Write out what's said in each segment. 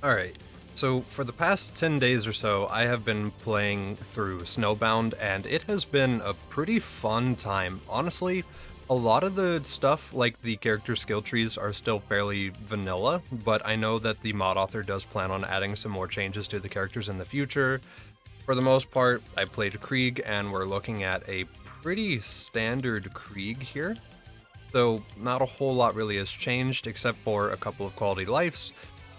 Alright, so for the past 10 days or so, I have been playing through Snowbound, and it has been a pretty fun time. Honestly, a lot of the stuff, like the character skill trees, are still fairly vanilla, but I know that the mod author does plan on adding some more changes to the characters in the future. For the most part, I played Krieg, and we're looking at a pretty standard Krieg here. So not a whole lot really has changed, except for a couple of quality lives,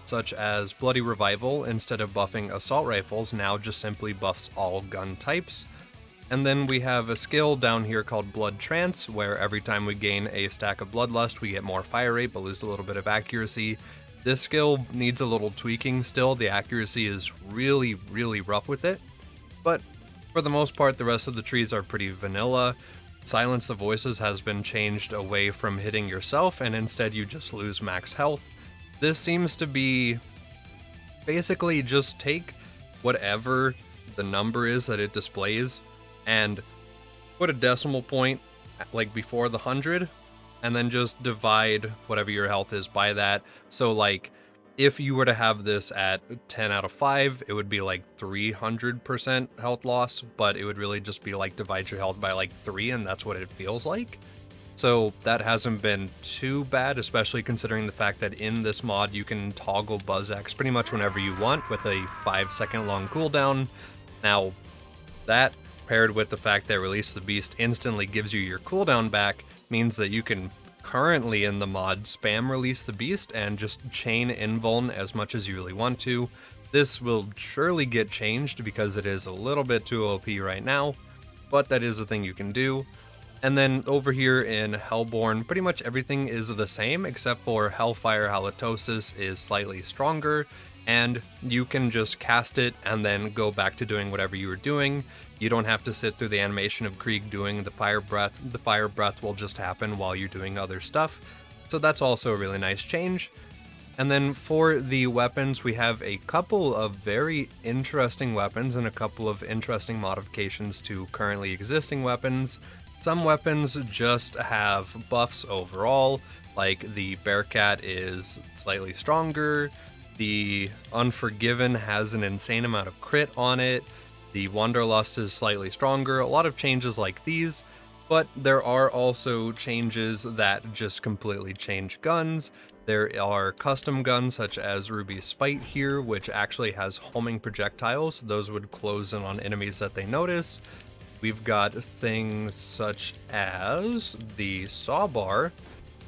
such as Bloody Revival, instead of buffing assault rifles, now just simply buffs all gun types. And then we have a skill down here called Blood Trance, where every time we gain a stack of Bloodlust, we get more fire rate, but lose a little bit of accuracy. This skill needs a little tweaking still. The accuracy is really, really rough with it. But for the most part, the rest of the trees are pretty vanilla. Silence the Voices has been changed away from hitting yourself, and instead you just lose max health. This seems to be basically just take whatever the number is that it displays and put a decimal point like before the 100, and then just divide whatever your health is by that. So like if you were to have this at 10 out of 5, it would be like 300% health loss, but it would really just be like divide your health by like 3, and that's what it feels like. So that hasn't been too bad, especially considering the fact that in this mod you can toggle Buzz X pretty much whenever you want with a 5-second long cooldown. Now, that paired with the fact that Release the Beast instantly gives you your cooldown back means that you can currently in the mod spam Release the Beast and just chain invuln as much as you really want to. This will surely get changed because it is a little bit too OP right now, but that is a thing you can do. And then over here in Hellborn, pretty much everything is the same except for Hellfire Halitosis is slightly stronger, and you can just cast it and then go back to doing whatever you were doing. You don't have to sit through the animation of Krieg doing the fire breath. The fire breath will just happen while you're doing other stuff. So that's also a really nice change. And then for the weapons, we have a couple of very interesting weapons and a couple of interesting modifications to currently existing weapons. Some weapons just have buffs overall, like the Bearcat is slightly stronger, the Unforgiven has an insane amount of crit on it, the Wanderlust is slightly stronger, a lot of changes like these, but there are also changes that just completely change guns. There are custom guns such as Ruby's Spite here, which actually has homing projectiles. Those would close in on enemies that they notice. We've got things such as the Sawbar,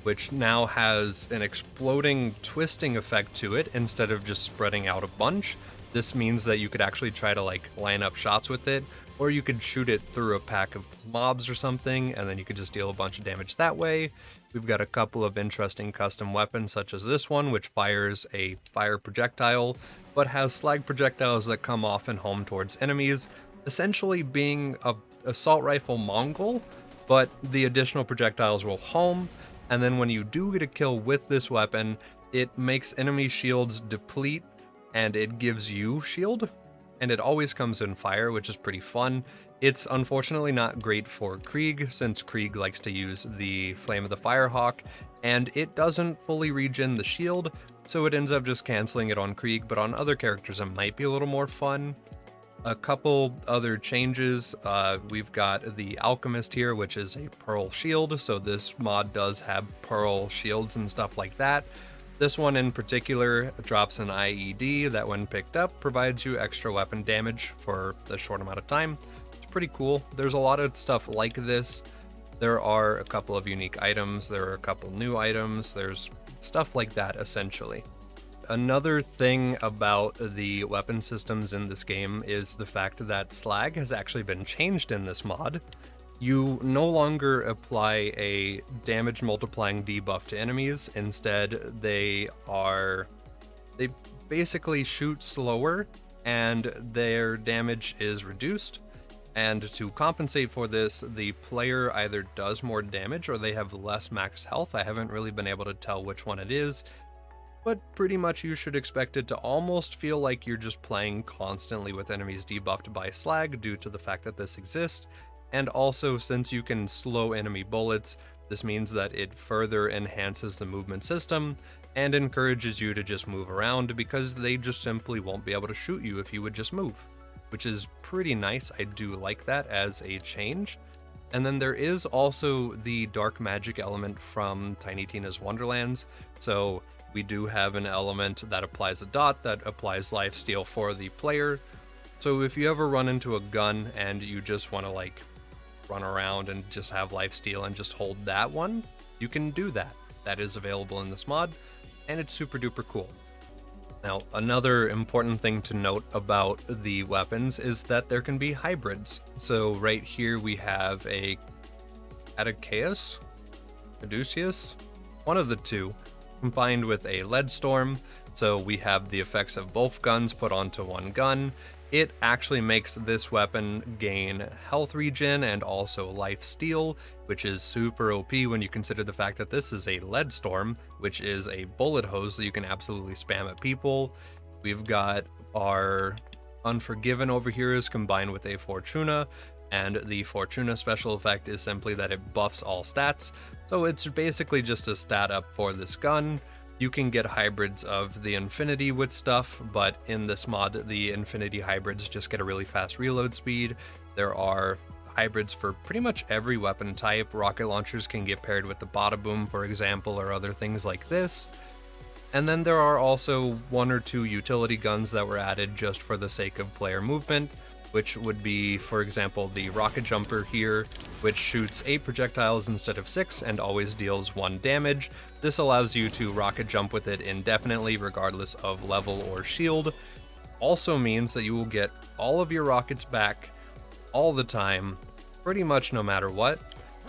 which now has an exploding twisting effect to it instead of just spreading out a bunch. This means that you could actually try to like line up shots with it, or you could shoot it through a pack of mobs or something, and then you could just deal a bunch of damage that way. We've got a couple of interesting custom weapons such as this one, which fires a fire projectile, but has slag projectiles that come off and home towards enemies, essentially being a assault rifle Mongol, but the additional projectiles will home, and then when you do get a kill with this weapon, it makes enemy shields deplete, and it gives you shield, and it always comes in fire, which is pretty fun. It's unfortunately not great for Krieg, since Krieg likes to use the Flame of the Firehawk, and it doesn't fully regen the shield, so it ends up just canceling it on Krieg, but on other characters it might be a little more fun. A couple other changes, we've got the Alchemist here, which is a Pearl Shield, so this mod does have Pearl Shields and stuff like that. This one in particular drops an IED that when picked up provides you extra weapon damage for a short amount of time. It's pretty cool. There's a lot of stuff like this. There are a couple of unique items, there are a couple new items, there's stuff like that essentially. Another thing about the weapon systems in this game is the fact that Slag has actually been changed in this mod. You no longer apply a damage multiplying debuff to enemies. Instead, they basically shoot slower and their damage is reduced. And to compensate for this, the player either does more damage or they have less max health. I haven't really been able to tell which one it is, but pretty much you should expect it to almost feel like you're just playing constantly with enemies debuffed by Slag due to the fact that this exists. And also, since you can slow enemy bullets, This means that it further enhances the movement system and encourages you to just move around because they just simply won't be able to shoot you if you would just move, which is pretty nice. I do like that as a change. And then there is also the dark magic element from Tiny Tina's Wonderlands. So we do have an element that applies a dot that applies lifesteal for the player. So if you ever run into a gun and you just want to like run around and just have lifesteal and just hold that one, you can do that. That is available in this mod, and it's super duper cool. Now, another important thing to note about the weapons is that there can be hybrids. So right here we have a Caduceus, one of the two, combined with a lead storm. So we have the effects of both guns put onto one gun. It actually makes this weapon gain health regen and also life steal, which is super OP when you consider the fact that this is a lead storm, which is a bullet hose that you can absolutely spam at people. We've got our Unforgiven over here is combined with a Fortuna, and the Fortuna special effect is simply that it buffs all stats, so it's basically just a stat up for this gun. You can get hybrids of the Infinity with stuff, but in this mod, the Infinity hybrids just get a really fast reload speed. There are hybrids for pretty much every weapon type. Rocket launchers can get paired with the Bada Boom, for example, or other things like this. And then there are also one or two utility guns that were added just for the sake of player movement, which would be, for example, the Rocket Jumper here, which shoots 8 projectiles instead of 6 and always deals 1 damage. This allows you to rocket jump with it indefinitely regardless of level or shield. Also means that you will get all of your rockets back all the time, pretty much no matter what,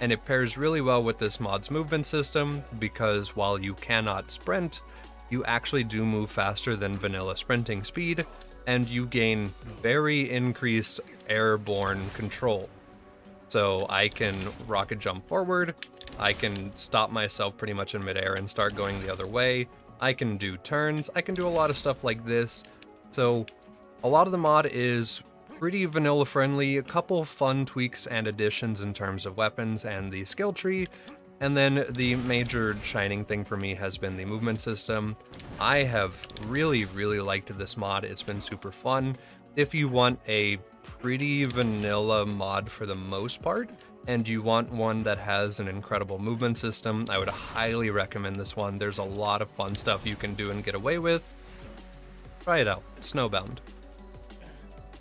and it pairs really well with this mod's movement system because while you cannot sprint, you actually do move faster than vanilla sprinting speed, and you gain very increased airborne control. So I can rocket jump forward, I can stop myself pretty much in midair and start going the other way, I can do turns, I can do a lot of stuff like this. So a lot of the mod is pretty vanilla friendly, a couple fun tweaks and additions in terms of weapons and the skill tree. And then the major shining thing for me has been the movement system. I have really liked this mod. It's been super fun. If you want a pretty vanilla mod for the most part, and you want one that has an incredible movement system, I would highly recommend this one. There's a lot of fun stuff you can do and get away with. Try it out, Snowbound.